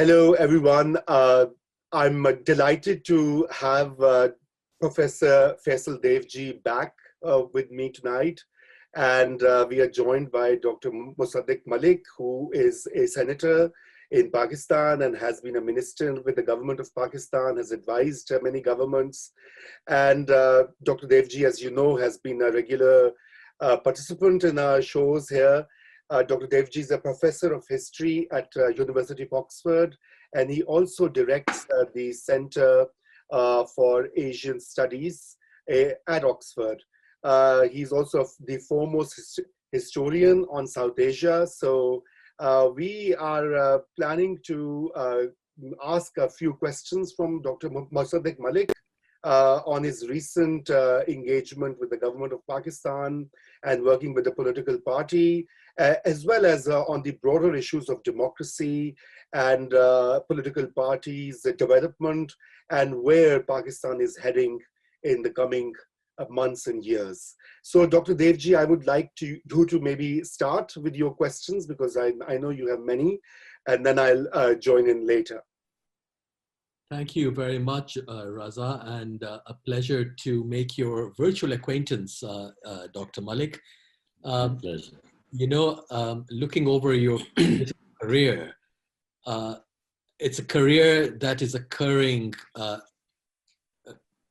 Hello, everyone. I'm delighted to have Professor Faisal Devji back with me tonight. And we are joined by Dr. Musadik Malik, who is a senator in Pakistan and has been a minister with the government of Pakistan, has advised many governments. And Dr. Devji, as you know, has been a regular participant in our shows here. Dr. Devji is a professor of history at University of Oxford, and he also directs the Center for Asian Studies at Oxford. He's also the foremost historian on South Asia. So we are planning to ask a few questions from Dr. Musadik Malik on his recent engagement with the government of Pakistan and working with the political party, as well as on the broader issues of democracy and political parties, development, and where Pakistan is heading in the coming months and years. So Dr. Devji, I would like to maybe start with your questions because I know you have many, and then I'll join in later. Thank you very much, Raza, and a pleasure to make your virtual acquaintance, Dr. Malik. Pleasure. You know, looking over your career, it's a career that is occurring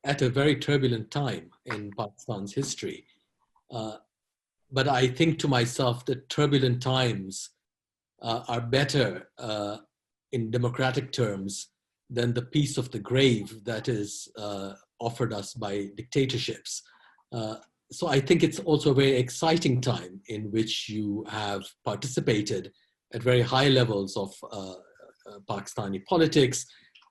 at a very turbulent time in Pakistan's history. But I think to myself that turbulent times are better in democratic terms than the peace of the grave that is offered us by dictatorships. So I think it's also a very exciting time in which you have participated at very high levels of Pakistani politics,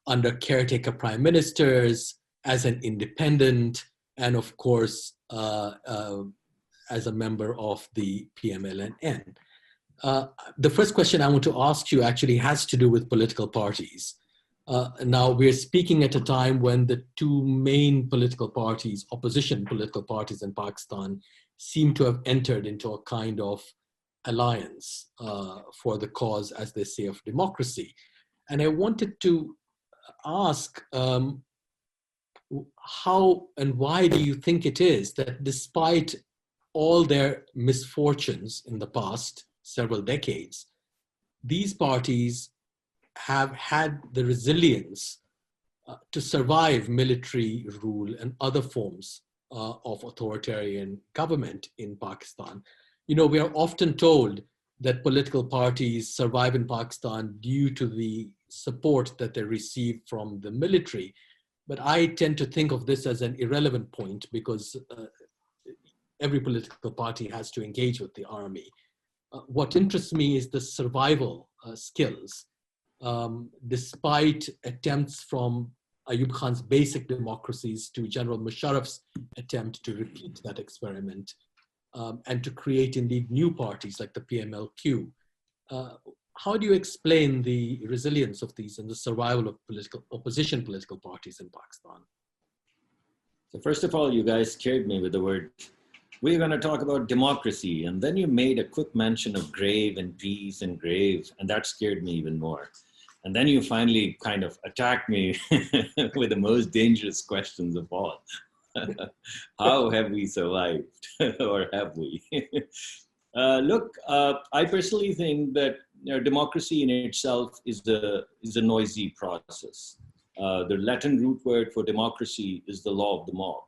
under caretaker prime ministers, as an independent, and of course, as a member of the PMLN. The first question I want to ask you actually has to do with political parties. Now we're speaking at a time when the two main political parties, opposition political parties in Pakistan, seem to have entered into a kind of alliance for the cause, as they say, of democracy. And I wanted to ask, how and why do you think it is that despite all their misfortunes in the past several decades, these parties have had the resilience to survive military rule and other forms of authoritarian government in Pakistan? You know, we are often told that political parties survive in Pakistan due to the support that they receive from the military. But I tend to think of this as an irrelevant point because every political party has to engage with the army. What interests me is the survival skills. Despite attempts from Ayub Khan's basic democracies to General Musharraf's attempt to repeat that experiment and to create indeed new parties like the PMLQ. How do you explain the resilience of these and the survival of opposition political parties in Pakistan? So first of all, you guys scared me with the word, we're going to talk about democracy. And then you made a quick mention of grave and peace and grave, and that scared me even more. And then you finally kind of attacked me with the most dangerous questions of all. How have we survived, or have we? Look, I personally think that democracy in itself is a noisy process. The Latin root word for democracy is the law of the mob.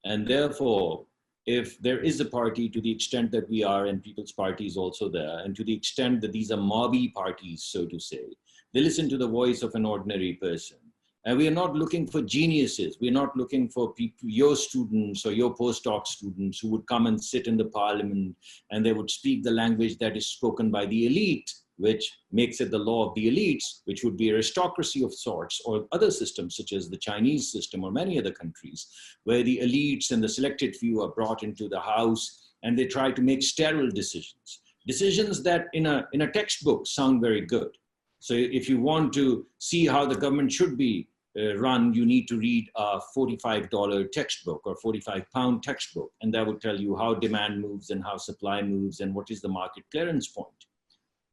And therefore, if there is a party, to the extent that we are, and People's Party is also there, and to the extent that these are mobby parties, so to say, they listen to the voice of an ordinary person. And we are not looking for geniuses. We're not looking for people, your students or your postdoc students who would come and sit in the parliament and they would speak the language that is spoken by the elite, which makes it the law of the elites, which would be aristocracy of sorts, or other systems such as the Chinese system or many other countries, where the elites and the selected few are brought into the house and they try to make sterile decisions. Decisions that in a textbook sound very good. So if you want to see how the government should be run, you need to read a $45 textbook or £45 textbook, and that will tell you how demand moves and how supply moves and what is the market clearance point.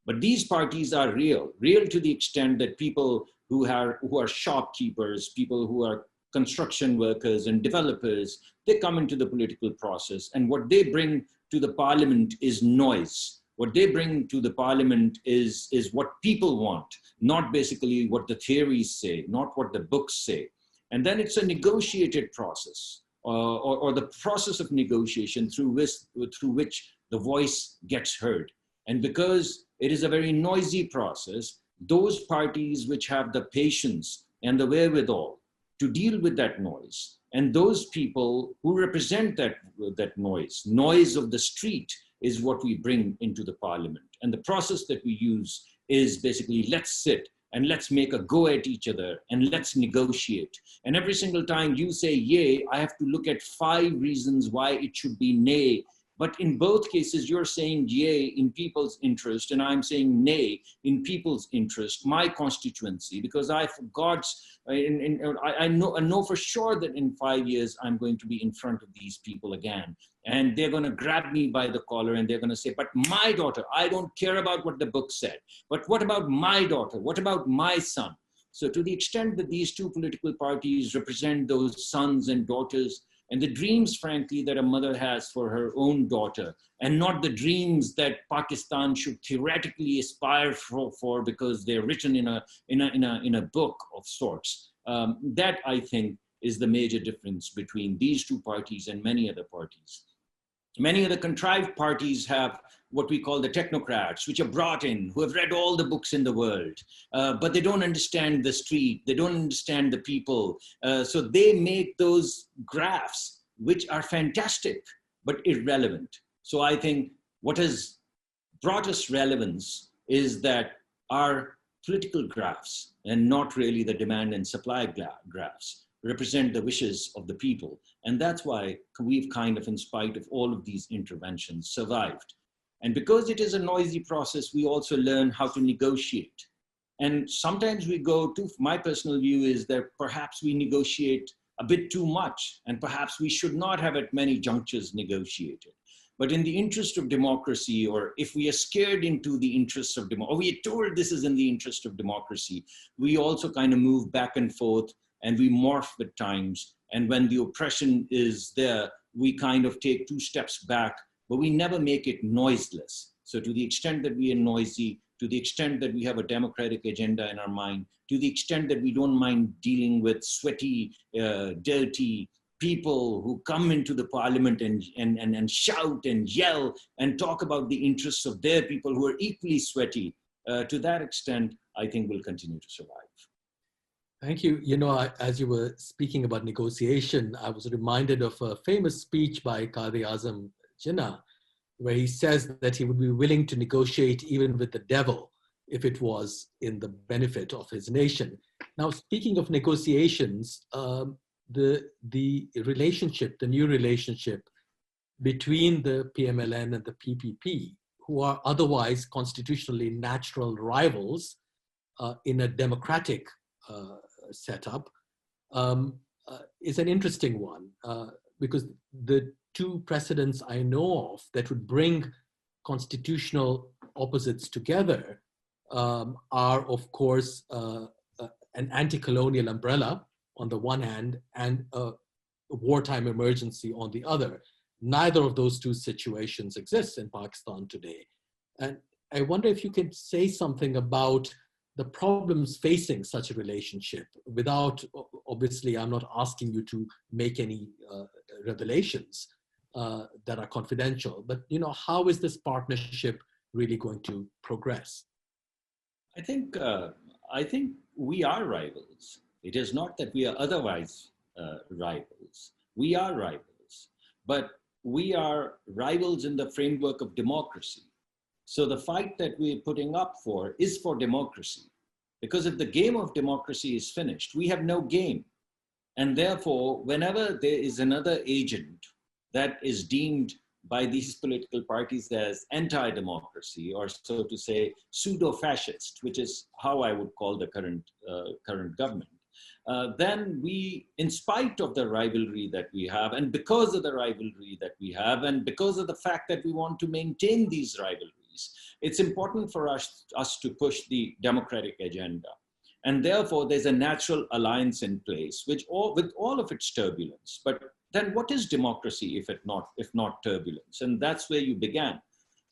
But these parties are real to the extent that people who are shopkeepers, people who are construction workers and developers, they come into the political process, and what they bring to the parliament is noise. What they bring to the parliament is what people want, not basically what the theories say, not what the books say. And then it's a negotiated process, or the process of negotiation through which the voice gets heard. And because it is a very noisy process, those parties which have the patience and the wherewithal to deal with that noise, and those people who represent that noise of the street, is what we bring into the parliament. And the process that we use is basically, let's sit and let's make a go at each other and let's negotiate. And every single time you say yay, I have to look at 5 reasons why it should be nay. But in both cases, you're saying yay in people's interest, and I'm saying nay in people's interest, my constituency, because I know for sure that in 5 years, I'm going to be in front of these people again. And they're going to grab me by the collar and they're going to say, but my daughter, I don't care about what the book said, but what about my daughter? What about my son? So to the extent that these two political parties represent those sons and daughters, and the dreams, frankly, that a mother has for her own daughter, and not the dreams that Pakistan should theoretically aspire for because they're written in a book of sorts. That, I think, is the major difference between these two parties and many other parties. Many of the contrived parties have what we call the technocrats, which are brought in, who have read all the books in the world, but they don't understand the street, they don't understand the people. So they make those graphs, which are fantastic, but irrelevant. So I think what has brought us relevance is that our political graphs, and not really the demand and supply graphs, represent the wishes of the people. And that's why we've kind of, in spite of all of these interventions, survived. And because it is a noisy process, we also learn how to negotiate. And sometimes we go to, my personal view is that perhaps we negotiate a bit too much, and perhaps we should not have at many junctures negotiated. But in the interest of democracy, or if we are scared into the interests of democracy, or we are told this is in the interest of democracy, we also kind of move back and forth, and we morph with times. And when the oppression is there, we kind of take 2 steps back, but we never make it noiseless. So to the extent that we are noisy, to the extent that we have a democratic agenda in our mind, to the extent that we don't mind dealing with sweaty, dirty people who come into the parliament and shout and yell and talk about the interests of their people who are equally sweaty, to that extent, I think we'll continue to survive. Thank you. You know, as you were speaking about negotiation, I was reminded of a famous speech by Quaid-e-Azam Jinnah, where he says that he would be willing to negotiate even with the devil if it was in the benefit of his nation. Now, speaking of negotiations, the relationship, the new relationship between the PMLN and the PPP, who are otherwise constitutionally natural rivals in a democratic setup, is an interesting one, because the 2 precedents I know of that would bring constitutional opposites together are, of course, an anti-colonial umbrella on the one hand and a wartime emergency on the other. Neither of those 2 situations exists in Pakistan today. And I wonder if you could say something about the problems facing such a relationship without, obviously, I'm not asking you to make any revelations that are confidential, but you know, how is this partnership really going to progress? I think we are rivals. It is not that we are otherwise rivals. We are rivals, but we are rivals in the framework of democracy. So the fight that we're putting up for is for democracy, because if the game of democracy is finished, we have no game. And therefore, whenever there is another agent that is deemed by these political parties as anti-democracy, or so to say, pseudo-fascist, which is how I would call the current government, then we, in spite of the rivalry that we have, and because of the rivalry that we have, and because of the fact that we want to maintain these rivalries, peace. It's important for us to push the democratic agenda. And therefore, there's a natural alliance in place, with all of its turbulence. But then what is democracy if not turbulence? And that's where you began,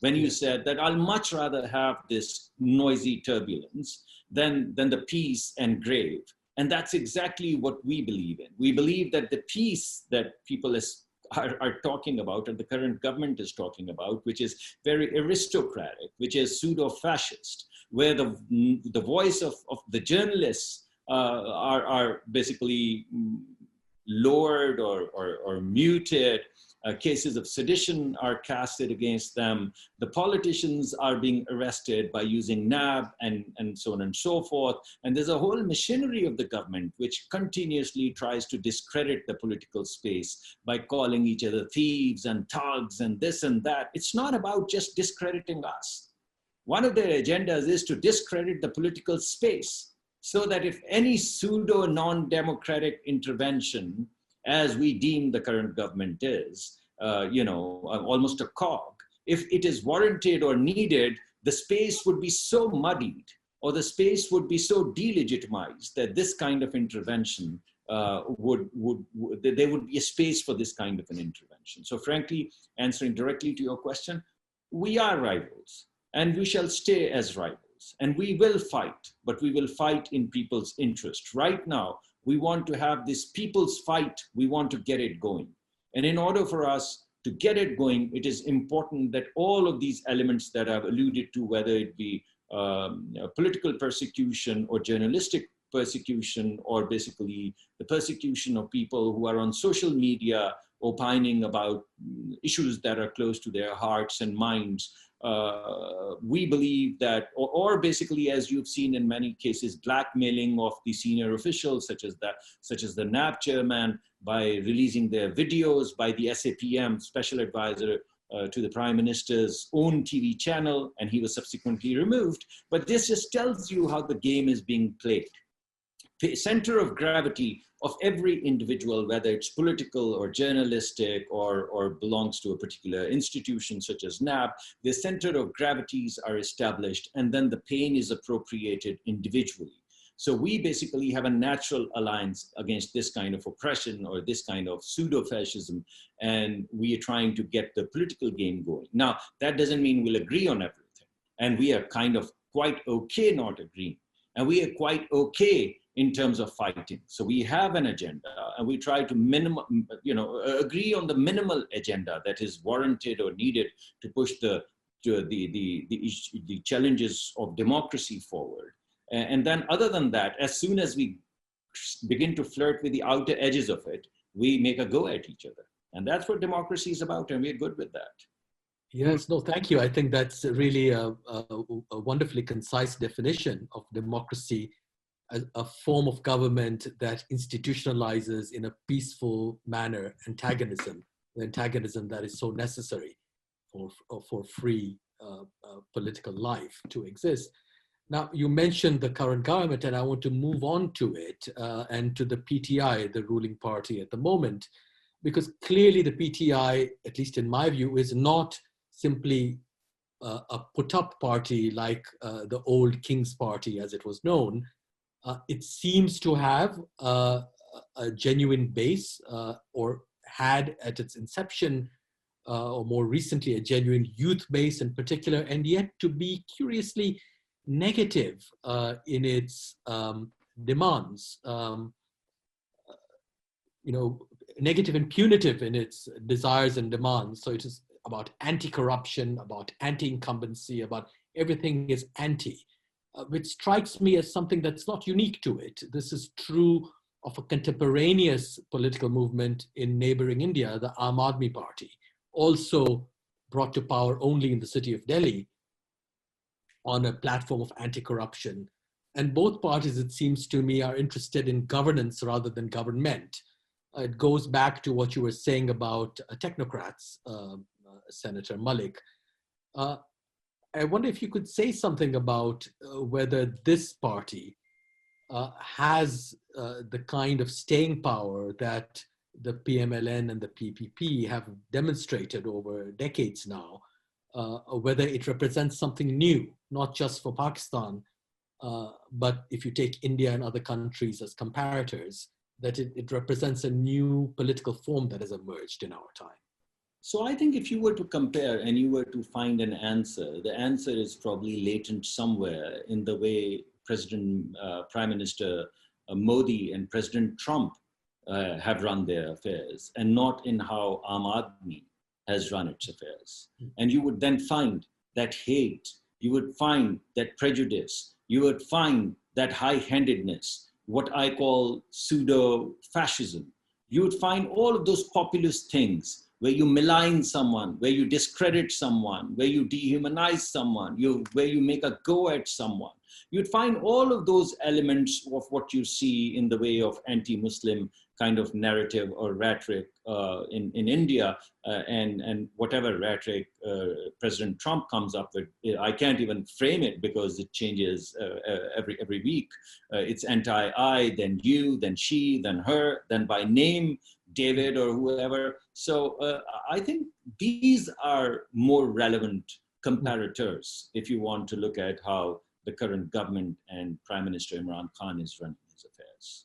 when you said that I'll much rather have this noisy turbulence than the peace and grave. And that's exactly what we believe in. We believe that the peace that people are talking about, and the current government is talking about, which is very aristocratic, which is pseudo-fascist, where the voice of the journalists are basically lowered or muted. Cases of sedition are casted against them. The politicians are being arrested by using NAB and so on and so forth. And there's a whole machinery of the government which continuously tries to discredit the political space by calling each other thieves and thugs and this and that. It's not about just discrediting us. One of their agendas is to discredit the political space, so that if any pseudo non-democratic intervention, as we deem the current government is, almost a cog, if it is warranted or needed, the space would be so muddied, or the space would be so delegitimized, that this kind of intervention there would be a space for this kind of an intervention. So frankly, answering directly to your question, we are rivals, and we shall stay as rivals. And we will fight, but we will fight in people's interest. Right now, we want to have this people's fight. We want to get it going. And in order for us to get it going, it is important that all of these elements that I've alluded to, whether it be political persecution or journalistic persecution, or basically the persecution of people who are on social media opining about issues that are close to their hearts and minds, we believe that, or basically, as you've seen in many cases, blackmailing of the senior officials, such as the NAB chairman, by releasing their videos by the SAPM, special advisor to the Prime Minister's own TV channel, and he was subsequently removed. But this just tells you how the game is being played. The center of gravity of every individual, whether it's political or journalistic or belongs to a particular institution such as NAB, the center of gravities are established, and then the pain is appropriated individually. So we basically have a natural alliance against this kind of oppression or this kind of pseudo-fascism, and we are trying to get the political game going. Now, that doesn't mean we'll agree on everything, and we are kind of quite okay not agreeing, and we are quite okay in terms of fighting. So we have an agenda, and we try to agree on the minimal agenda that is warranted or needed to push the challenges of democracy forward. And then other than that, as soon as we begin to flirt with the outer edges of it, we make a go at each other. And that's what democracy is about, and we're good with that. Yes, no, thank you. I think that's really a wonderfully concise definition of democracy as a form of government that institutionalizes in a peaceful manner antagonism, the antagonism that is so necessary for free political life to exist. Now, you mentioned the current government, and I want to move on to it and to the PTI, the ruling party at the moment, because clearly the PTI, at least in my view, is not simply a put-up party like the old King's Party, as it was known. It seems to have a genuine base, or had at its inception, or more recently, a genuine youth base in particular, and yet to be curiously negative in its demands, negative and punitive in its desires and demands. So it is about anti-corruption, about anti-incumbency, about everything is anti. Which strikes me as something that's not unique to it. This is true of a contemporaneous political movement in neighboring India, the Aam Aadmi Party, also brought to power only in the city of Delhi on a platform of anti-corruption. And both parties, it seems to me, are interested in governance rather than government. It goes back to what you were saying about technocrats, Senator Malik. I wonder if you could say something about whether this party has the kind of staying power that the PMLN and the PPP have demonstrated over decades now, whether it represents something new, not just for Pakistan, but if you take India and other countries as comparators, that it represents a new political form that has emerged in our time. So I think if you were to compare and you were to find an answer, the answer is probably latent somewhere in the way Prime Minister Modi and President Trump have run their affairs, and not in how Aam Aadmi has run its affairs. And you would then find that hate, you would find that prejudice, you would find that high-handedness, what I call pseudo-fascism. You would find all of those populist things where you malign someone, where you discredit someone, where you dehumanize someone, where you make a go at someone. You'd find all of those elements of what you see in the way of anti-Muslim kind of narrative or rhetoric in India, and whatever rhetoric President Trump comes up with. I can't even frame it because it changes every week. It's anti-I, then you, then she, then her, then by name, David or whoever. So I think these are more relevant comparators if you want to look at how the current government and Prime Minister Imran Khan is running his affairs.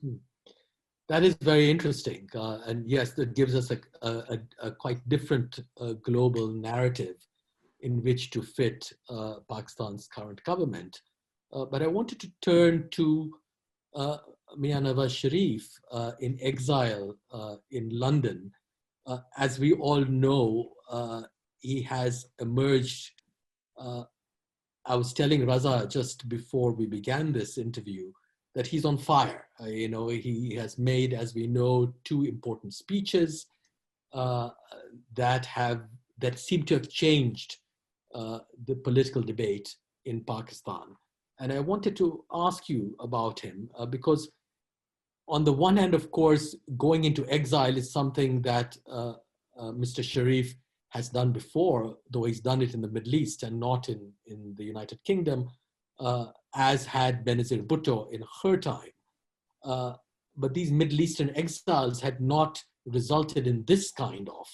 That is very interesting. And yes, that gives us a quite different global narrative in which to fit Pakistan's current government. But I wanted to turn to Mian Nawaz Sharif in exile in London. As we all know, he has emerged. I was telling Raza just before we began this interview that he's on fire. He has made, as we know, 2 important speeches that seem to have changed the political debate in Pakistan. And I wanted to ask you about him because on the one hand, of course, going into exile is something that Mr. Sharif has done before, though he's done it in the Middle East and not in the United Kingdom, as had Benazir Bhutto in her time. But these Middle Eastern exiles had not resulted in this kind of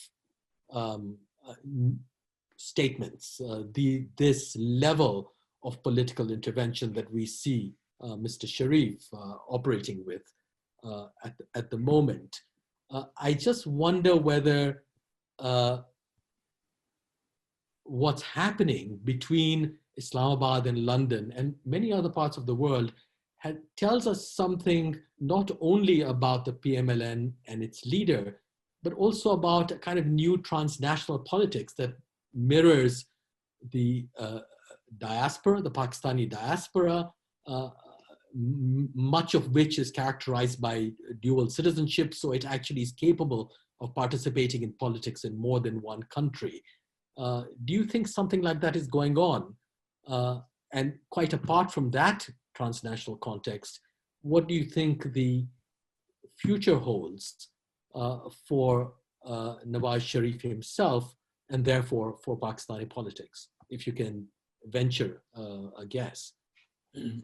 statements, this level of political intervention that we see Mr. Sharif operating with at the moment. I just wonder whether what's happening between Islamabad and London and many other parts of the world tells us something not only about the PMLN and its leader, but also about a kind of new transnational politics that mirrors the diaspora, the Pakistani diaspora, much of which is characterized by dual citizenship, so it actually is capable of participating in politics in more than one country. Do you think something like that is going on? And quite apart from that transnational context, what do you think the future holds for Nawaz Sharif himself and therefore for Pakistani politics, if you can venture a guess?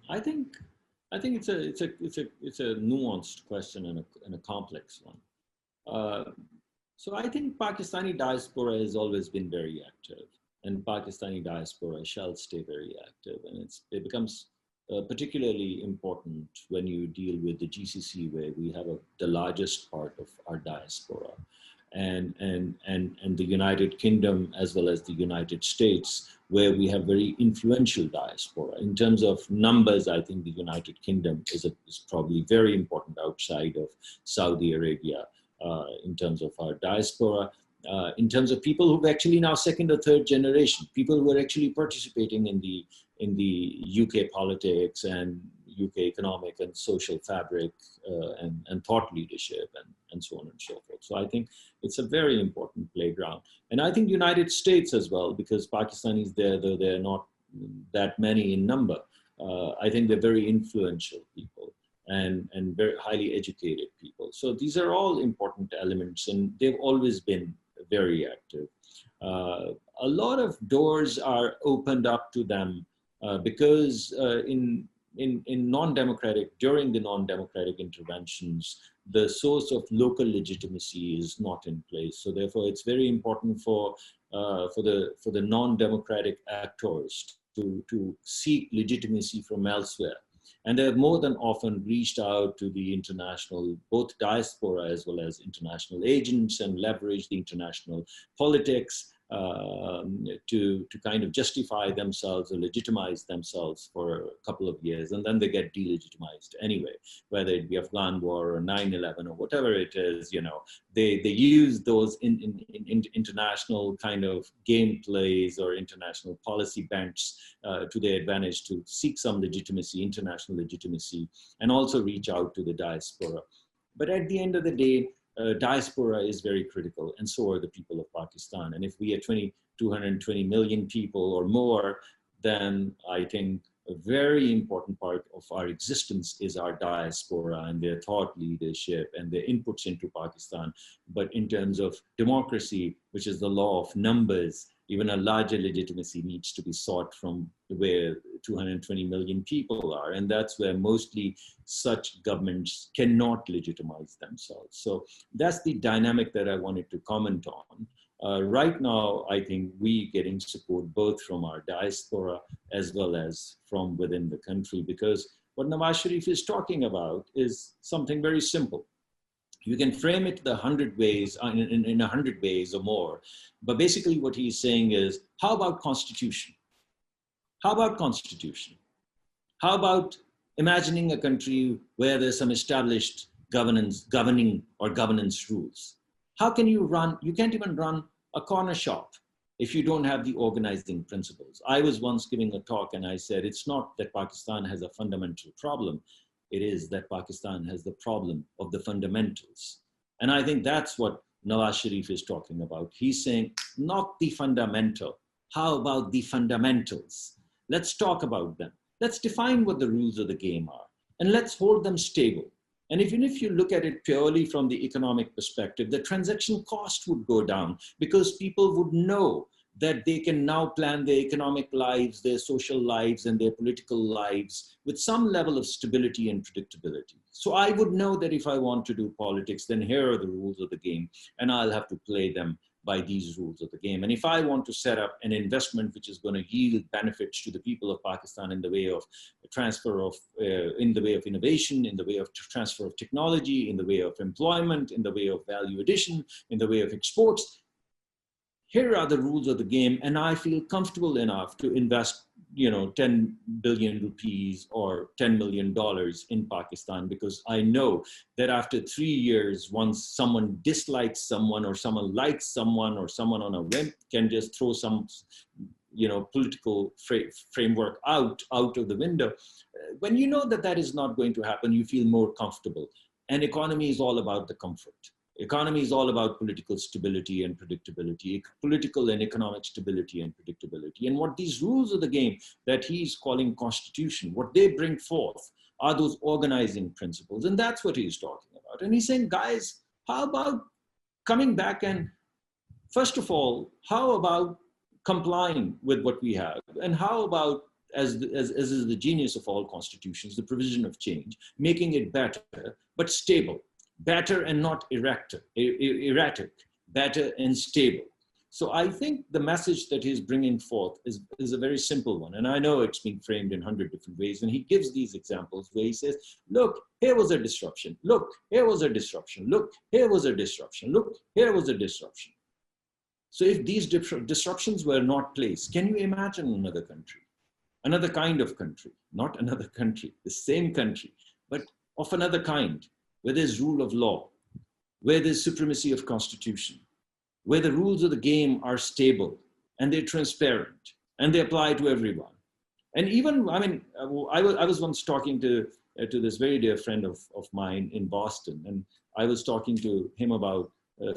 I think it's a nuanced question and a complex one. So I think Pakistani diaspora has always been very active, and Pakistani diaspora shall stay very active, and it becomes particularly important when you deal with the GCC, where we have the largest part of our diaspora, and the United Kingdom as well as the United States, where we have very influential diaspora. In terms of numbers, I think the United Kingdom is probably very important outside of Saudi Arabia in terms of our diaspora. In terms of people who've actually now second or third generation, people who are actually participating in the UK politics and UK economic and social fabric and thought leadership and so on and so forth. So I think it's a very important playground. And I think United States as well, because Pakistanis there, though they're not that many in number, I think they're very influential people and very highly educated people. So these are all important elements, and they've always been very active. A lot of doors are opened up to them because in in non-democratic, during the non-democratic interventions, the source of local legitimacy is not in place. So therefore, it's very important for the non-democratic actors to seek legitimacy from elsewhere. And they have more than often reached out to the international, both diaspora as well as international agents, and leveraged the international politics to kind of justify themselves or legitimize themselves for a couple of years, and then they get delegitimized anyway, whether it be Afghan war or 9/11 or whatever it is. You know, they use those in international kind of gameplays or international policy bents to their advantage to seek some legitimacy, international legitimacy, and also reach out to the diaspora. But at the end of the day, diaspora is very critical, and so are the people of Pakistan. And if we are 220 million people or more, then I think a very important part of our existence is our diaspora and their thought leadership and their inputs into Pakistan. But in terms of democracy, which is the law of numbers, even a larger legitimacy needs to be sought from where 220 million people are. And that's where mostly such governments cannot legitimize themselves. So that's the dynamic that I wanted to comment on. Right now, I think we getting support both from our diaspora as well as from within the country, because what Nawaz Sharif is talking about is something very simple. You can frame it 100 ways, in 100 ways or more. But basically what he's saying is, how about constitution? How about constitution? How about imagining a country where there's some established governing rules? How can you run? You can't even run a corner shop if you don't have the organizing principles. I was once giving a talk and I said, it's not that Pakistan has a fundamental problem. It is that Pakistan has the problem of the fundamentals. And I think that's what Nawaz Sharif is talking about. He's saying, not the fundamental. How about the fundamentals? Let's talk about them. Let's define what the rules of the game are, and let's hold them stable. And even if you look at it purely from the economic perspective, the transaction cost would go down because people would know that they can now plan their economic lives, their social lives, and their political lives with some level of stability and predictability. So I would know that if I want to do politics, then here are the rules of the game, and I'll have to play them by these rules of the game. And if I want to set up an investment which is going to yield benefits to the people of Pakistan in the way of transfer of, in the way of innovation, in the way of transfer of technology, in the way of employment, in the way of value addition, in the way of exports, here are the rules of the game, and I feel comfortable enough to invest, 10 billion rupees or $10 million in Pakistan, because I know that after 3 years, once someone dislikes someone or someone likes someone or someone on a whim can just throw some, political framework out of the window. When you know that that is not going to happen, you feel more comfortable. And economy is all about the comfort. Economy is all about political stability and predictability, political and economic stability and predictability. And what these rules of the game that he's calling constitution, what they bring forth are those organizing principles. And that's what he's talking about. And he's saying, guys, how about coming back and, first of all, how about complying with what we have? And how about, as is the genius of all constitutions, the provision of change, making it better, but stable. Better and not erratic, better and stable. So I think the message that he's bringing forth is a very simple one. And I know it's being framed in 100 different ways. And he gives these examples where he says, look, here was a disruption. Look, here was a disruption. Look, here was a disruption. Look, here was a disruption. So if these disruptions were not placed, can you imagine another country, another kind of country, not another country, the same country, but of another kind, where there's rule of law, where there's supremacy of constitution, where the rules of the game are stable and they're transparent and they apply to everyone. And even, I was once talking to this very dear friend of mine in Boston, and I was talking to him about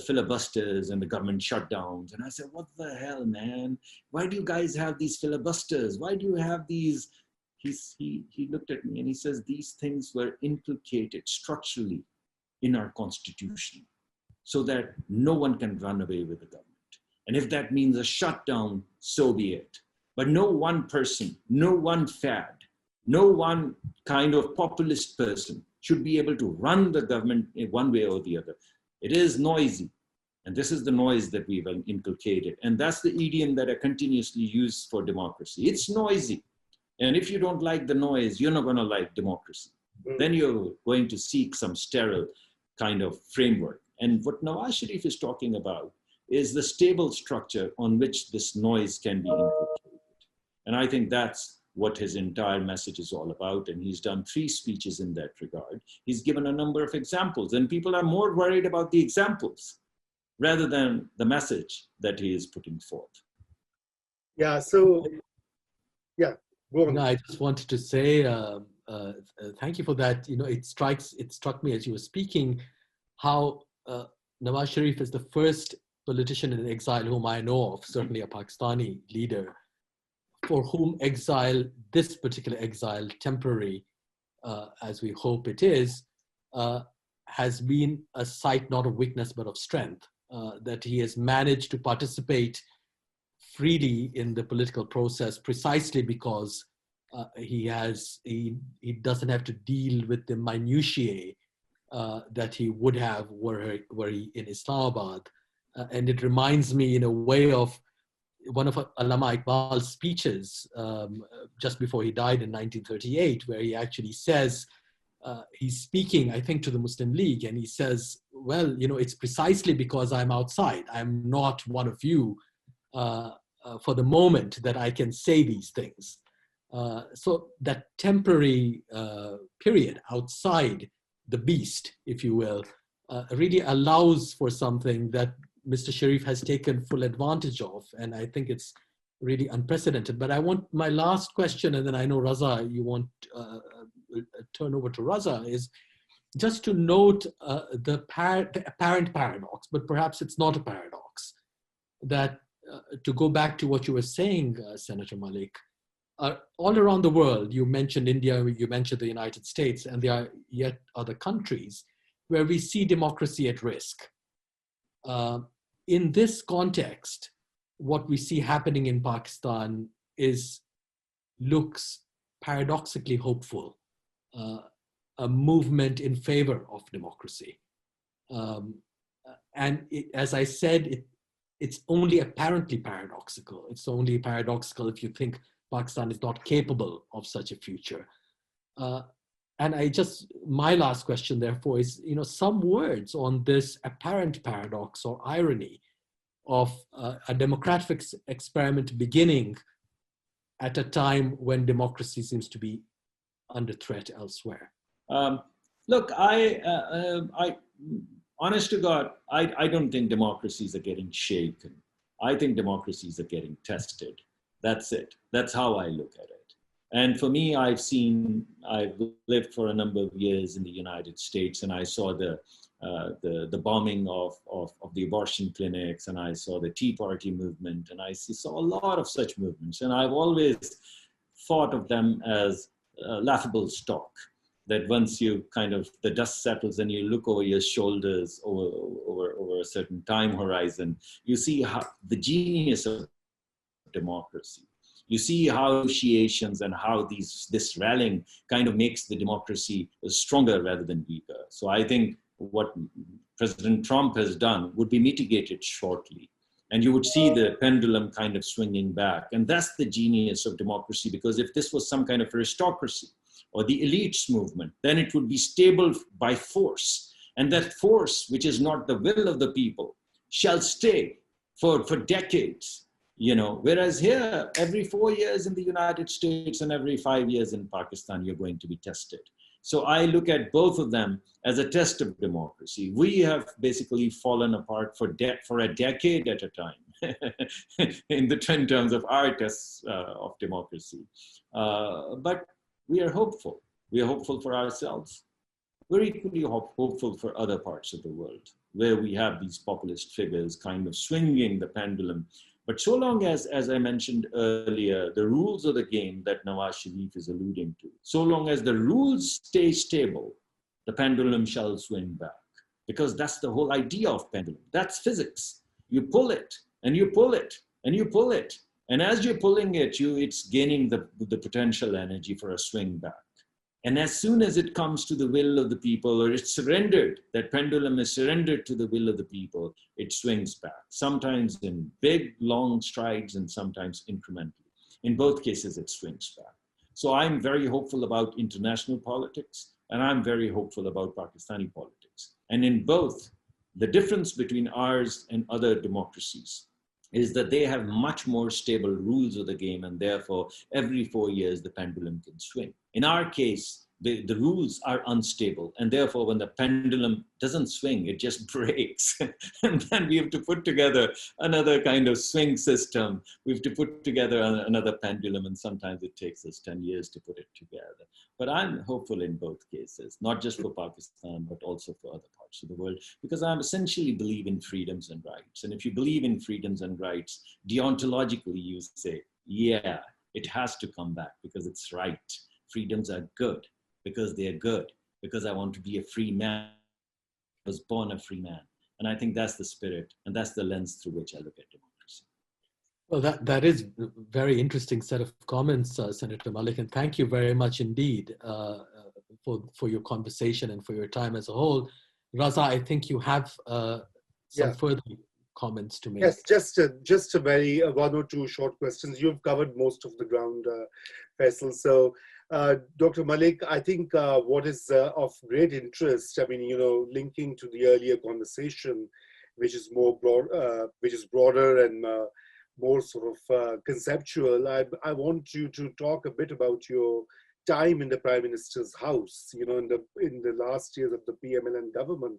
filibusters and the government shutdowns. And I said, what the hell, man? Why do you guys have these filibusters? Why do you have these? He looked at me and he says, these things were inculcated structurally in our constitution so that no one can run away with the government. And if that means a shutdown, so be it. But no one person, no one fad, No one kind of populist person should be able to run the government in one way or the other. It is noisy. And this is the noise that we've inculcated. And that's the idiom that I continuously use for democracy. It's noisy. And if you don't like the noise, you're not going to like democracy. Then you're going to seek some sterile kind of framework. And what Nawaz Sharif is talking about is the stable structure on which this noise can be inculcated. And I think that's what his entire message is all about. And he's done 3 speeches in that regard. He's given a number of examples, and people are more worried about the examples rather than the message that he is putting forth. Yeah, so, yeah, go on. No, I just wanted to say, thank you for that. You know, it struck me as you were speaking, how Nawaz Sharif is the first politician in exile whom I know of, certainly a Pakistani leader, for whom exile, this particular exile, temporary, as we hope it is, has been a sight not of weakness but of strength. That he has managed to participate freely in the political process precisely because he doesn't have to deal with the minutiae that he would have were he in Islamabad. And it reminds me in a way of one of Allama Iqbal's speeches just before he died in 1938, where he actually says, he's speaking, I think, to the Muslim League, and he says, well, you know, it's precisely because I'm outside, I'm not one of you for the moment that I can say these things. So that temporary period outside the beast, if you will, really allows for something that Mr. Sharif has taken full advantage of. And I think it's really unprecedented. But I want my last question, and then I know Raza, you want turn over to Raza, is just to note the apparent paradox, but perhaps it's not a paradox, that to go back to what you were saying, Senator Malik, all around the world, you mentioned India, you mentioned the United States, and there are yet other countries where we see democracy at risk. In this context, what we see happening in Pakistan looks paradoxically hopeful, a movement in favor of democracy. And as I said, it's only apparently paradoxical. It's only paradoxical if you think Pakistan is not capable of such a future. And my last question, therefore, is, you know, some words on this apparent paradox or irony of a democratic experiment beginning at a time when democracy seems to be under threat elsewhere. Look, honest to God, I don't think democracies are getting shaken. I think democracies are getting tested. That's it. That's how I look at it. And for me, I've lived for a number of years in the United States, and I saw the bombing of the abortion clinics, and I saw the Tea Party movement, and I saw a lot of such movements. And I've always thought of them as laughable stock, that once the dust settles and you look over your shoulders over a certain time horizon, you see how the genius of democracy. You see how negotiations and how this rallying kind of makes the democracy stronger rather than weaker. So I think what President Trump has done would be mitigated shortly. And you would see the pendulum kind of swinging back. And that's the genius of democracy, because if this was some kind of aristocracy or the elites movement, then it would be stable by force. And that force, which is not the will of the people, shall stay for decades. You know, whereas here, every 4 years in the United States and every 5 years in Pakistan, you're going to be tested. So I look at both of them as a test of democracy. We have basically fallen apart for a decade at a time in terms of our tests of democracy. But we are hopeful. We are hopeful for ourselves. We're equally hopeful for other parts of the world where we have these populist figures kind of swinging the pendulum. But so long as I mentioned earlier, the rules of the game that Nawaz Sharif is alluding to, so long as the rules stay stable, the pendulum shall swing back. Because that's the whole idea of pendulum. That's physics. You pull it, and you pull it, and you pull it. And as you're pulling it, it's gaining the potential energy for a swing back. And as soon as it comes to the will of the people, or it's surrendered, that pendulum is surrendered to the will of the people, it swings back, sometimes in big, long strides and sometimes incrementally. In both cases, it swings back. So I'm very hopeful about international politics, and I'm very hopeful about Pakistani politics. And in both, the difference between ours and other democracies is that they have much more stable rules of the game, and therefore every 4 years the pendulum can swing. In our case, the rules are unstable, and therefore when the pendulum doesn't swing, it just breaks. And then we have to put together another kind of swing system. We have to put together another pendulum, and sometimes it takes us 10 years to put it together. But I'm hopeful in both cases, not just for Pakistan, but also for other parts of the world, because I essentially believe in freedoms and rights. And if you believe in freedoms and rights, deontologically you say, yeah, it has to come back because it's right. Freedoms are good because they're good, because I want to be a free man. I was born a free man. And I think that's the spirit, and that's the lens through which I look at democracy. Well, that is a very interesting set of comments, Senator Malik, and thank you very much indeed for your conversation and for your time as a whole. Raza, I think you have some further comments to make. Yes, just a very one or two short questions. You've covered most of the ground, Faisal. So, Dr. Malik, I think what is of great interest, I mean, you know, linking to the earlier conversation, which is more broad, which is broader and more sort of conceptual. I want you to talk a bit about your time in the Prime Minister's house, you know, in the last years of the PMLN government,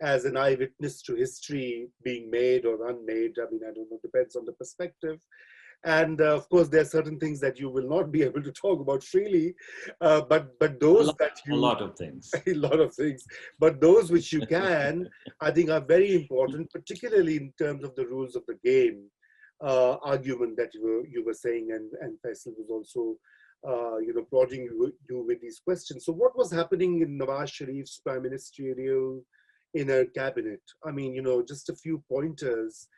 as an eyewitness to history being made or unmade. I mean, I don't know, depends on the perspective. And of course, there are certain things that you will not be able to talk about freely, but those a lot of things, a lot of things, but those which you can, I think, are very important, particularly in terms of the rules of the game argument that you were saying, and Faisal was also, you know, prodding you with these questions. So, what was happening in Nawaz Sharif's prime ministerial inner cabinet? I mean, you know, just a few pointers.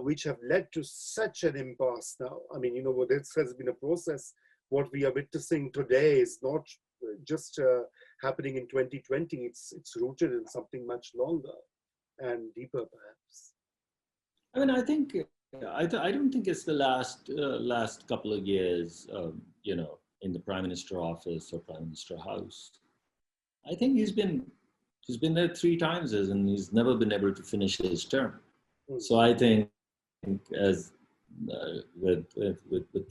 Which have led to such an impasse now. I mean, you know, this has been a process. What we are witnessing today is not just happening in 2020. It's rooted in something much longer and deeper, perhaps. I mean, I think I don't think it's the last couple of years, you know, in the Prime Minister office or Prime Minister house. I think he's been there 3 times and he's never been able to finish his term. So I think, as with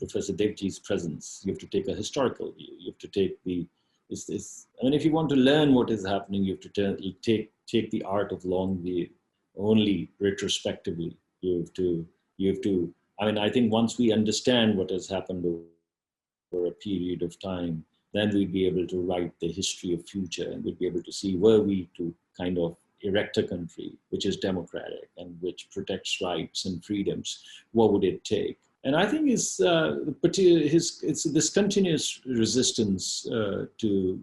Professor Devji's presence, you have to take a historical view. You have to take I mean, if you want to learn what is happening, you have to take the art of long view, only retrospectively. You have to. I mean, I think once we understand what has happened over a period of time, then we'd be able to write the history of future, and we'd be able to see were we to kind of erect a country which is democratic and which protects rights and freedoms, what would it take? And I think it's this continuous resistance to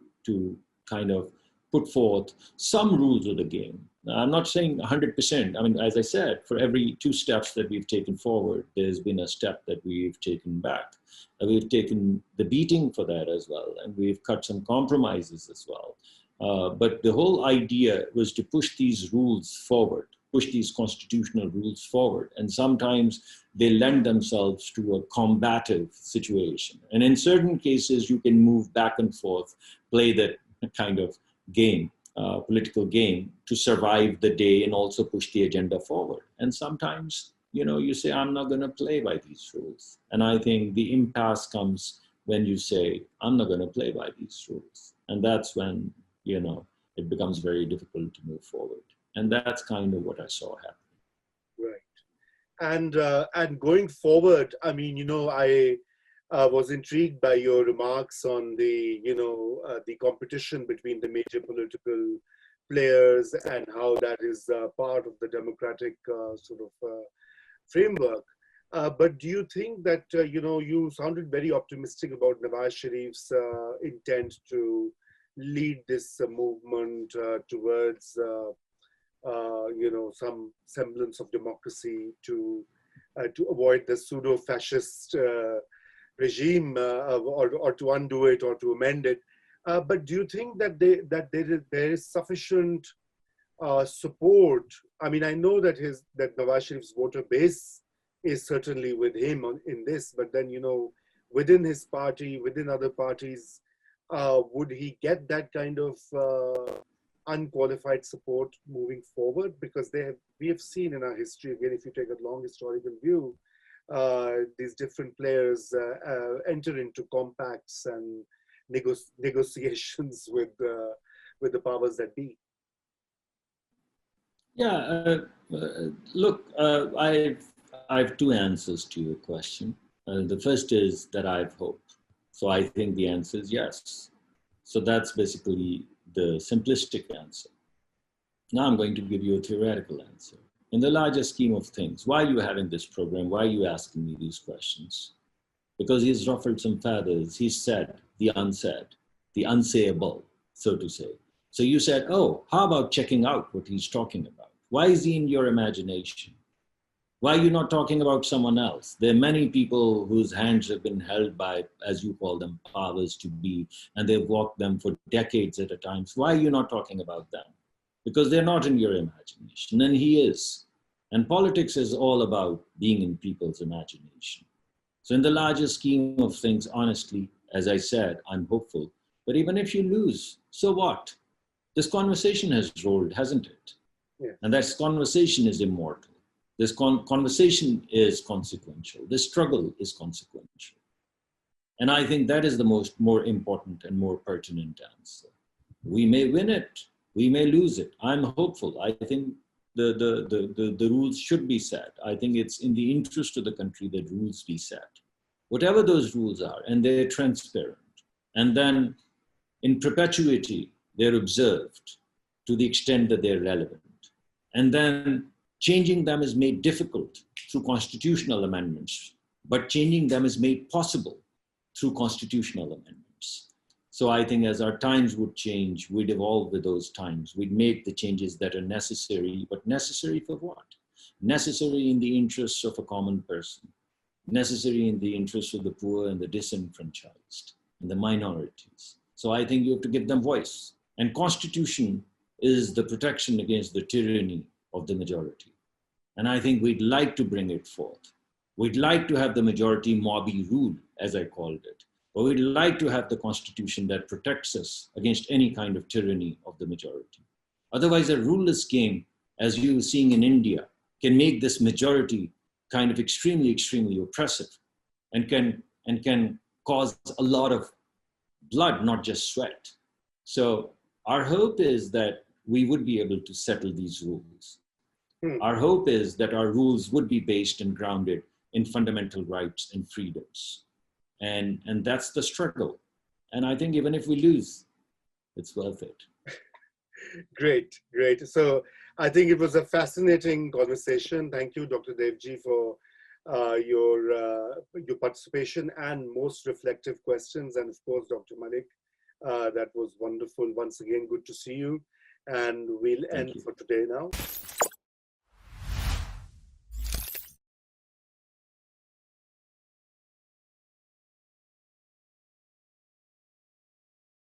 kind of put forth some rules of the game. Now, I'm not saying 100%. I mean, as I said, for every 2 steps that we've taken forward, there's been a step that we've taken back. We've taken the beating for that as well, and we've cut some compromises as well. But the whole idea was to push these rules forward, push these constitutional rules forward. And sometimes they lend themselves to a combative situation. And in certain cases, you can move back and forth, play that kind of game, political game, to survive the day and also push the agenda forward. And sometimes, you know, you say, I'm not going to play by these rules. And I think the impasse comes when you say, I'm not going to play by these rules. And that's when, you know, it becomes very difficult to move forward. And that's kind of what I saw happen. Right. And going forward, I mean, you know, I was intrigued by your remarks on the, you know, the competition between the major political players and how that is part of the democratic sort of framework. But do you think that, you know, you sounded very optimistic about Nawaz Sharif's intent to lead this movement towards, you know, some semblance of democracy, to to avoid the pseudo-fascist regime or to undo it or to amend it. But do you think that there is sufficient support? I mean, I know that Nawaz Sharif's voter base is certainly with him in this, but then, within his party, within other parties, would he get that kind of unqualified support moving forward? Because we have seen in our history, again, if you take a long historical view, these different players enter into compacts and negotiations with the powers that be. Yeah, look, I have two answers to your question. The first is that I have hope. So I think the answer is yes. So that's basically the simplistic answer. Now I'm going to give you a theoretical answer. In the larger scheme of things, why are you having this program? Why are you asking me these questions? Because he's ruffled some feathers. He said the unsaid, the unsayable, so to say. So you said, oh, how about checking out what he's talking about? Why is he in your imagination? Why are you not talking about someone else? There are many people whose hands have been held by, as you call them, powers to be, and they've walked them for decades at a time. So why are you not talking about them? Because they're not in your imagination, and he is. And politics is all about being in people's imagination. So in the larger scheme of things, honestly, as I said, I'm hopeful. But even if you lose, so what? This conversation has rolled, hasn't it? Yeah. And that conversation is immortal. This conversation is consequential. This struggle is consequential. And I think that is the more important and more pertinent answer. We may win it. We may lose it. I'm hopeful. I think the rules should be set. I think it's in the interest of the country that rules be set. Whatever those rules are, and they're transparent. And then in perpetuity, they're observed to the extent that they're relevant. And then changing them is made difficult through constitutional amendments, but changing them is made possible through constitutional amendments. So I think as our times would change, we'd evolve with those times. We'd make the changes that are necessary, but necessary for what? Necessary in the interests of a common person, necessary in the interests of the poor and the disenfranchised and the minorities. So I think you have to give them voice. And constitution is the protection against the tyranny of the majority. And I think we'd like to bring it forth. We'd like to have the majority mobby rule, as I called it. But we'd like to have the constitution that protects us against any kind of tyranny of the majority. Otherwise, a ruleless game, as you're seeing in India, can make this majority kind of extremely, extremely oppressive and can cause a lot of blood, not just sweat. So our hope is that we would be able to settle these rules. Our hope is that our rules would be based and grounded in fundamental rights and freedoms. And that's the struggle. And I think even if we lose, it's worth it. Great. So I think it was a fascinating conversation. Thank you, Dr. Devji, for your participation and most reflective questions. And of course, Dr. Malik, that was wonderful. Once again, good to see you. And we'll end for today now.